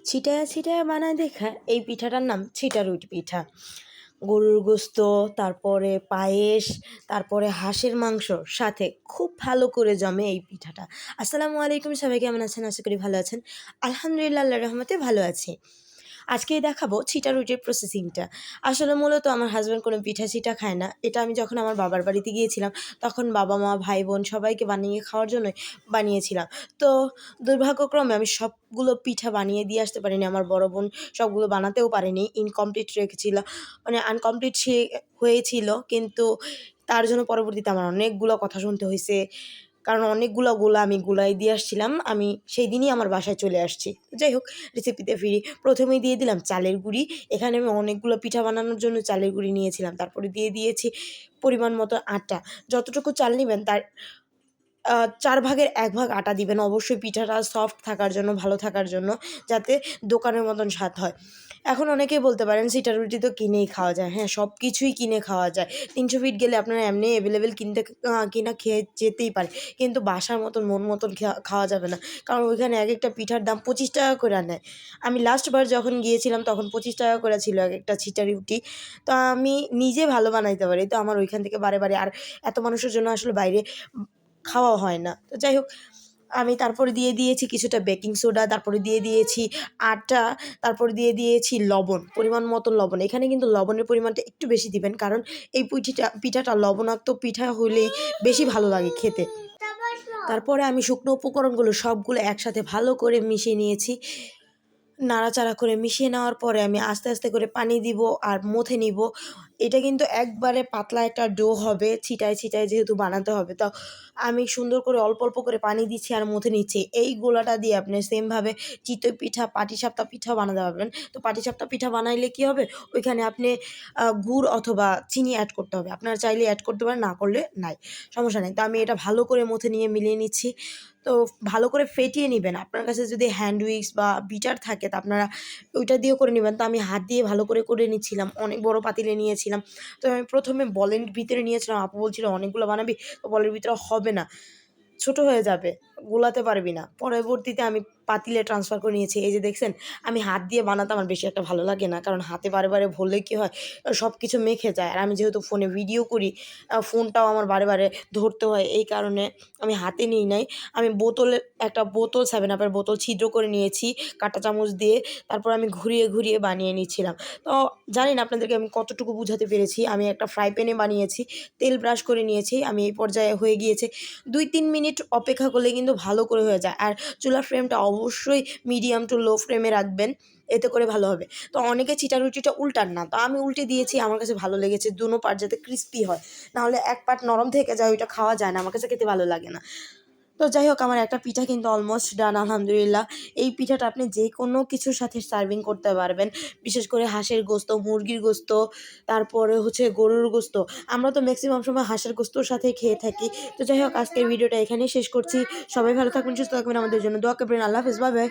ছিটায়া ছিটায়া বানায় দেখা এই পিঠাটার নাম ছিটারুটি পিঠা। গরুর গোস্ত, তারপরে পায়েস, তারপরে হাঁসের মাংসর সাথে খুব ভালো করে জমে এই পিঠাটা। আসসালামু আলাইকুম, সবাই কেমন আছেন? আশা করি ভালো আছেন। আলহামদুলিল্লাহ, আল্লাহর রহমতে ভালো আছি। আজকেই দেখাবো ছিটা রুটির প্রসেসিংটা। আসলে মূলত আমার হাজব্যান্ড কোনো পিঠা ছিটা খায় না। এটা আমি যখন আমার বাবার বাড়িতে গিয়েছিলাম তখন বাবা মা ভাই বোন সবাইকে বানিয়ে খাওয়ার জন্যই বানিয়েছিলাম। তো দুর্ভাগ্যক্রমে আমি সবগুলো পিঠা বানিয়ে দিয়ে আসতে পারিনি। আমার বড় বোন সবগুলো বানাতেও পারেনি, ইনকমপ্লিট রেখেছিল, মানে আনকমপ্লিট সে হয়েছিল। কিন্তু তার জন্য পরবর্তীতে আমার অনেকগুলো কথা শুনতে হয়েছে, কারণ অনেকগুলো গোলা আমি গুলাই দিয়ে আসছিলাম। আমি সেই দিনই আমার বাসায় চলে আসছি। যাই হোক, রেসিপিতে ফিরি। প্রথমেই দিয়ে দিলাম চালের গুঁড়ি। এখানে আমি অনেকগুলো পিঠা বানানোর জন্য চালের গুঁড়ি নিয়েছিলাম। তারপরে দিয়ে দিয়েছি পরিমাণ মতো আটা। যতটুকু চাল নেবেন তার ৪ ভাগের ১ ভাগ আটা দিবেন। অবশ্যই পিঠাটা সফট থাকার জন্য, ভালো থাকার জন্য, যাতে দোকানের মতন স্বাদ হয়। এখন অনেকেই বলতে পারেন সিটা রুটি তো কিনেই খাওয়া যায়। হ্যাঁ, সব কিছুই কিনে খাওয়া যায়। ৩০০ ফিট গেলে আপনারা এমনি এভেলেবেল কিনা খেয়ে যেতেই পারে। কিন্তু বাসার মতন মন মতন খাওয়া যাবে না। কারণ ওইখানে একেকটা পিঠার দাম ৳২৫ করে নেয়। আমি লাস্টবার যখন গিয়েছিলাম তখন ৳২৫ করে ছিল একেকটা ছিটা রুটি। তো আমি নিজে ভালো বানাইতে পারি। তো আমার ওইখান থেকে বারে, বারে আর এত মানুষের জন্য আসলে বাইরে খাওয়া হয় না। তো যাই হোক, আমি তারপরে দিয়ে দিয়েছি কিছুটা বেকিং সোডা, তারপরে দিয়ে দিয়েছি আটা, তারপরে দিয়ে দিয়েছি লবণ, পরিমাণ মতো লবণ। এখানে কিন্তু লবণের পরিমাণটা একটু বেশি দিবেন, কারণ এই পিঠাটা লবণাক্ত পিঠা হলেই বেশি ভালো লাগে খেতে। তারপরে আমি শুকনো উপকরণগুলো সবগুলো একসাথে ভালো করে মিশিয়ে নিয়েছি। নাড়াচাড়া করে মিশিয়ে নেওয়ার পরে আমি আস্তে, আস্তে করে পানি দিব আর মথে নিব। এটা কিন্তু একবারে পাতলা একটা ডো হবে, ছিটায়, ছিটায় যেহেতু বানাতে হবে। তো আমি সুন্দর করে অল্প, অল্প করে পানি দিচ্ছি আর মথে নিচ্ছি। এই গোলাটা দিয়ে আপনি সেমভাবে চিতই পিঠা, পাটিসাপটা পিঠাও বানাতে পারবেন। তো পাটিসাপটা পিঠা বানাইলে কী হবে? ওইখানে আপনি গুড় অথবা চিনি অ্যাড করতে হবে। আপনারা চাইলে অ্যাড করতে পারেন, না করলে নাই, সমস্যা নেই। তো আমি এটা ভালো করে মথে নিয়ে মিলিয়ে নিচ্ছি। তো ভালো করে ফেটিয়ে নিবেন। আপনার কাছে যদি হ্যান্ড উইক্স বা বিটার থাকে তো আপনারা ওইটা দিয়েও করে নিবেন। তো আমি হাত দিয়ে ভালো করে নিচ্ছিলাম। অনেক বড় পাতিলে নিয়েছিলাম। তো আমি প্রথমে বলের ভিতরে নিয়েছিলাম। আপু বলছিল, "অনেকগুলো বানাবি?" তো বলের ভিতরে হবে না, ছোট হয়ে যাবে, গোলাতে পারবি না। পরবর্তীতে আমি পাতিলে ট্রান্সফার করে নিয়েছি। এই যে দেখছেন, আমি হাত দিয়ে বানাতে আমার বেশি একটা ভালো লাগে না। কারণ হাতে বারে, বারে ভরলে কী হয়, সব কিছু মেখে যায়। আর আমি যেহেতু ফোনে ভিডিও করি, ফোনটাও আমার বারে, বারে ধরতে হয়। এই কারণে আমি হাতে নিই নাই। আমি একটা বোতল 7 আপ এর বোতল ছিদ্র করে নিয়েছি কাঁটা চামচ দিয়ে। তারপর আমি ঘুরিয়ে, ঘুরিয়ে বানিয়ে নিচ্ছিলাম। তো জানি না আপনাদেরকে আমি কতটুকু বুঝাতে পেরেছি। আমি একটা ফ্রাই প্যানে বানিয়েছি, তেল ব্রাশ করে নিয়েছি। আমি এই পর্যায়ে হয়ে গিয়েছে। ২-৩ মিনিট অপেক্ষা করলে কিন্তু ভালো করে হয়ে যায়। আর চুলার ফ্লেমটা অবশ্যই মিডিয়াম টু লো ফ্লেমে রাখবেন, এতে করে ভালো হবে। তো অনেকে চিটা রুটিটা উল্টান না। তো আমি উল্টে দিয়েছি, আমার কাছে ভালো লেগেছে। দোনো পার্ট যাতে ক্রিস্পি হয়। নাহলে এক পার্ট নরম থেকে যায়, ওইটা খাওয়া যায় না। আমার কাছে খেতে ভালো লাগে না। তো যাই হোক, আমার একটা পিঠা কিন্তু অলমোস্ট ডান, আলহামদুলিল্লাহ। এই পিঠাটা আপনি যেকোনো কিছুর সাথে সার্ভিং করতে পারবেন। বিশেষ করে হাঁসের গোস্ত, মুরগির গোস্ত, তারপরে হচ্ছে গরুর গোস্ত। আমরা তো ম্যাক্সিমাম সময় হাঁসের গোস্তর সাথেই খেয়ে থাকি। তো যাই হোক, আজকের ভিডিওটা এখানেই শেষ করছি। সবাই ভালো থাকবেন, সুস্থ থাকবেন, আমাদের জন্য দোয়া করবেন। আল্লাহ হাফেজ, বাই বাই।